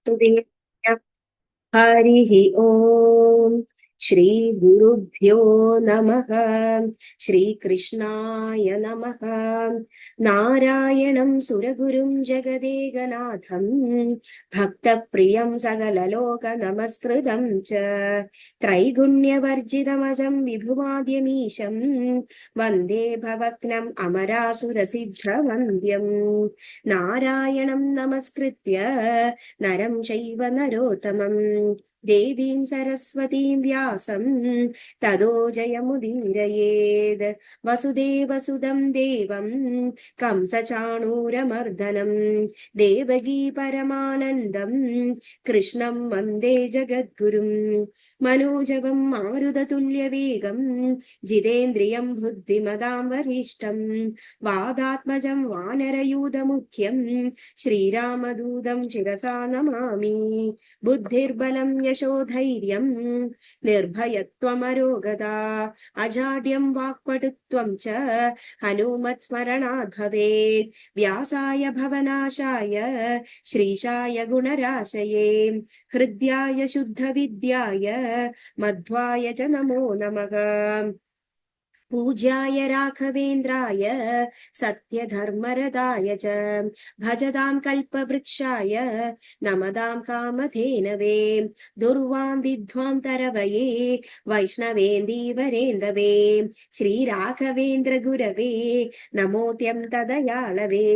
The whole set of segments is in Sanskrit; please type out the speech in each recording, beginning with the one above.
तुदेव हरिः ॐ श्रीगुरुभ्यो नमः। श्रीकृष्णाय नमः। नारायणं सुरगुरुं जगदेकनाथं भक्तप्रियं सकललोकनमस्कृतं च त्रैगुण्यवर्जितमजं विभुमाद्यमीशं वन्दे भवग्नम् अमरासुरसिद्धवन्द्यं नारायणं नमस्कृत्य नरं चैव नरोत्तमं देवीं सरस्वतीं व्यासं ततो जयमुदीरयेत्। वसुदेवसुतं देवं कंसचाणूरमर्दनं देवकी परमानन्दं कृष्णं वन्दे जगद्गुरुं मनोजवं मारुततुल्यवेगं जितेन्द्रियं बुद्धिमतां वरिष्ठं वादात्मजं वानरयूथमुख्यं श्रीरामदूतं शिरसा नमामि। बुद्धिर्बलं यशोधैर्यं निर्भयत्वमरोगता अजाड्यं वाक्पटुत्वं च हनुमत्स्मरणात् भवेत्। व्यासाय भवनाशाय श्रीशाय गुणराशये हृद्याय शुद्धविद्याय मध्वाय च नमो नमः। पूज्याय राघवेन्द्राय सत्यधर्मरताय च भजतां कल्पवृक्षाय नमतां कामधेनवे दुर्वान्दिध्वां तरवये वैष्णवेन्दीवरेन्दवे श्रीराघवेन्द्र गुरवे नमोऽत्यन्तदयाळवे।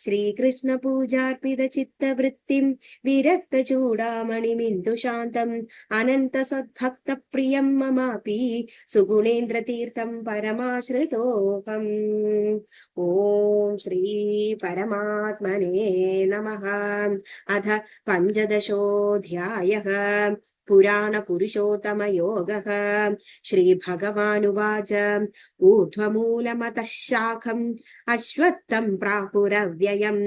श्रीकृष्णपूजार्पितचित्तवृत्तिं विरक्तचूडामणिमिन्दुशान्तम् अनन्तसद्भक्तप्रियं ममापि सुगुणेन्द्रतीर्थं परमाश्रितोऽहम्। ॐ श्री परमात्मने नमः। अथ पञ्चदशोऽध्यायः। पुराणपुरुषोत्तमयोगः। श्रीभगवानुवाच ऊर्ध्वमूलमतः शाखम् अश्वत्थं प्राहुरव्ययम्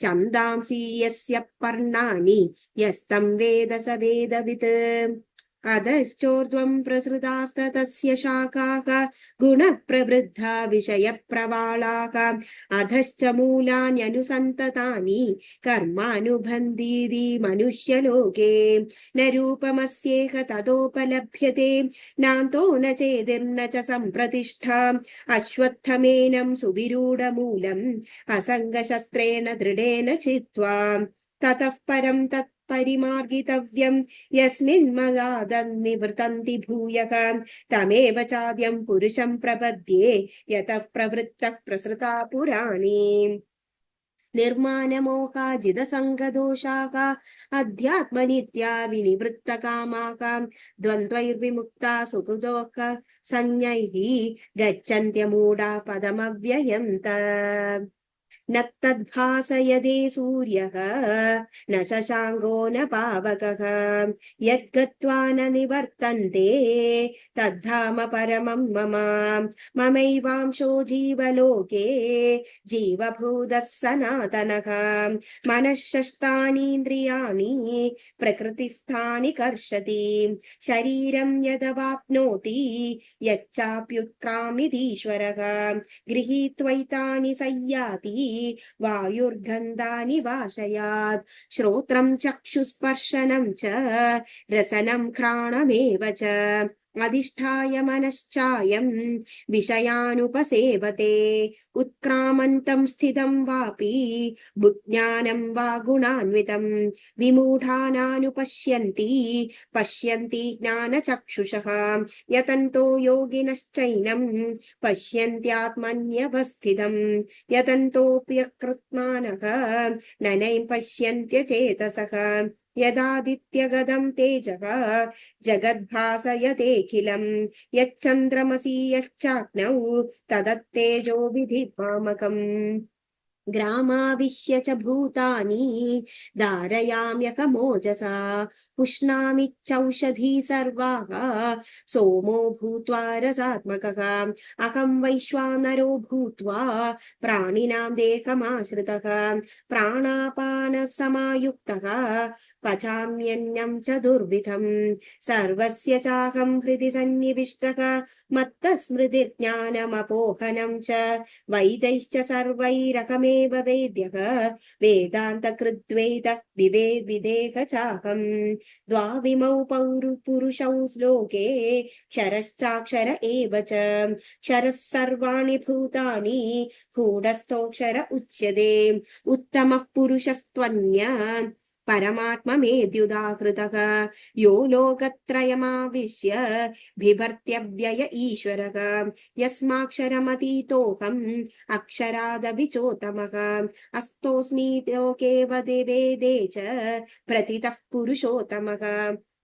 छन्दांसि यस्य पर्णानि यस्तं वेद स वेदवित् अधश्चोर्ध्वं प्रसृतास्ततस्य शाखाः गुणप्रवृद्धा विषयप्रवालाः अधश्च मूलान्यनुसन्ततानि कर्मानुबन्धीति मनुष्यलोके न रूपमस्येह ततोपलभ्यते नान्तो न चेदिर्न च सम्प्रतिष्ठा अश्वत्थमेनं सुविरूढमूलम् असङ्गशस्त्रेण दृढेन चित्वा ततः परं तत् परिमार्गितव्यं यस्मिन् मदादन्निवृतन्ति भूयः तमेव चाद्यं पुरुषं प्रपद्ये यतः प्रवृत्तः प्रसृता पुराणी निर्माणमोहाजितसङ्गदोषाः अध्यात्मनित्या विनिवृत्तकामाः द्वन्द्वैर्विमुक्ता सुखदोः संज्ञैः गच्छन्त्यमूढा पदमव्ययम् न तद्भासयते सूर्यः न शशाङ्को न पावकः यद्गत्वा न निवर्तन्ते तद्धाम परमं मम ममैवांशो जीवलोके जीवभूतः सनातनः मनःषष्ठानीन्द्रियाणि प्रकृतिस्थानि कर्षति शरीरं यदवाप्नोति यच्चाप्युत्क्रामितीश्वरः गृहीत्वैतानि संयाति वायुर्गन्धानि वाशयात् श्रोत्रं चक्षुस्पर्शनं च रसनं घ्राणमेव च अधिष्ठाय मनश्चायं विषयानुपसेवते उत्क्रामन्तं स्थितं वापि बुज्ञानं वा गुणान्वितं विमूढानानुपश्यन्ति पश्यन्ति ज्ञानचक्षुषः यतन्तो योगिनश्चैनं पश्यन्त्यात्मन्यवस्थितं यतन्तोऽप्यकृत्मानः ननैं पश्यन्त्यचेतसः यदादित्यगतं तेजः जगद्भासयतेऽखिलं यच्चन्द्रमसि यच्चाग्नौ तदत्तेजो विधिमामकम् ग्रामाविश्य च भूतानि धारयाम्यकमोजसा पुष्णामिच्छौषधी सर्वाः सोमो भूत्वा रसात्मकः अहं वैश्वानरो भूत्वा प्राणिनां देहमाश्रितः प्राणापानसमायुक्तः पचाम्यन्नं च दुर्विधं सर्वस्य चाहं हृदि सन्निविष्टः मत्तस्मृतिर्ज्ञानमपोहनं च वैदैश्च सर्वैरहमेव वेद्यः वेदान्तकृद्वेद विवेद्विदेह चाहम् द्वाविमौ पुरुषौ श्लोके क्षरश्चाक्षर एव च क्षरः सर्वाणि भूतानि गूढस्थोऽक्षर उच्यते उत्तमः पुरुषस्त्वन्य परमात्ममेत्युदाहृतः यो लोकत्रयमाविश्य बिभर्त्यव्यय ईश्वरः यस्माक्षरमतीतोऽहम् अक्षरादविचोत्तमः अस्तोऽस्मि लोके वेदे च प्रतितः पुरुषोत्तमः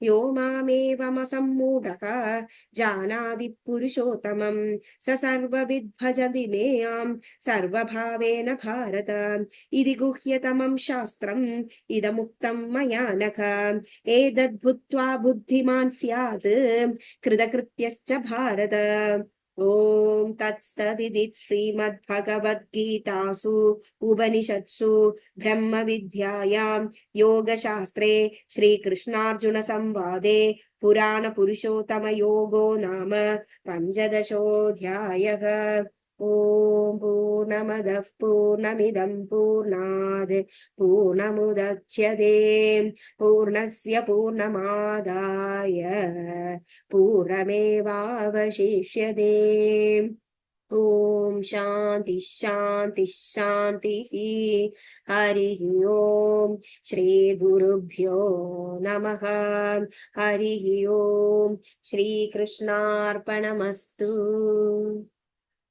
यो मामेवमसम्मूढः जानाति पुरुषोत्तमम् स सर्वविद् भजति मेयाम् सर्वभावेन भारत इति गुह्यतमं शास्त्रम् इदमुक्तं मया नघ एतद्भूत्वा बुद्धिमान् स्यात् कृतकृत्यश्च भारत ॐ तत्सदिति श्रीमद्भगवद्गीतासु उपनिषत्सु ब्रह्मविद्यायां योगशास्त्रे श्रीकृष्णार्जुनसंवादे पुराणपुरुषोत्तमयोगो नाम पञ्चदशोऽध्यायः। ॐ पूर्णमदः पूर्णमिदं पूर्णात् पूर्णमुदच्यते पूर्णस्य पूर्णमादाय पूर्णमेवावशिष्यते। ॐ शान्ति शान्ति शान्तिः। हरिः ॐ श्रीगुरुभ्यो नमः। हरिः ॐ श्रीकृष्णार्पणमस्तु।